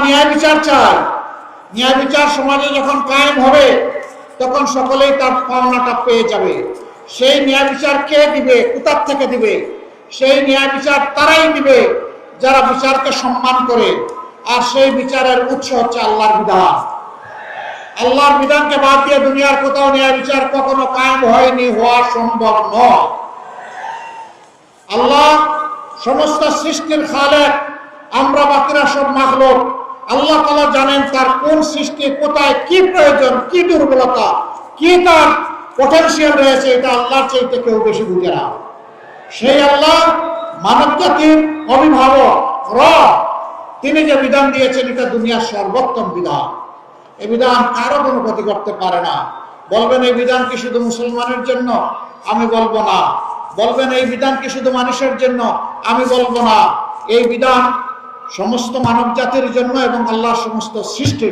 ন্যায় বিচার চাই। ন্যায় বিচার সমাজে যখন কায়েম হবে তখন সকলেই তার পাওনাটা পেয়ে যাবে। সেই ন্যায় বিচার কে দিবে, কোথার থেকে দিবে? সেই ন্যায় বিচার তারাই দিবে যারা বিচারকে সম্মান করে। আর সেই বিচারের উৎস হচ্ছে আল্লাহর বিধান। আল্লাহর বিধানকে বাদ দিয়ে দুনিয়ার কোথাও ন্যায় বিচার কখনো কায়েম হয়নি, হওয়া সম্ভব নয়। আল্লাহ সমস্ত সৃষ্টির খালেক, আমরা বাকিরা সব মাখলুক। আল্লাহ তাআলা জানেন তার কোন সৃষ্টি কোথায় কি প্রয়োজন, কি দুর্বলতা, কি তার পটেনশিয়াল রয়েছে, এটা আল্লাহর চাইতে কেউ বেশি বুঝে না। সেই আল্লাহ মানব জাতির অভিভাবক, রব, তিনি যে বিধান দিয়েছেন এটা দুনিয়ার সর্বোত্তম বিধান। এই বিধান কারো কোনো ক্ষতি করতে পারে না। বলবেন এই বিধান কি শুধু মুসলমানের জন্য? আমি বলবো না। বলবেন এই বিধান কি শুধু মানুষের জন্য? আমি বলবো না। এই বিধান সমস্ত মানব জাতির জন্য এবং আল্লাহর সমস্ত সৃষ্টির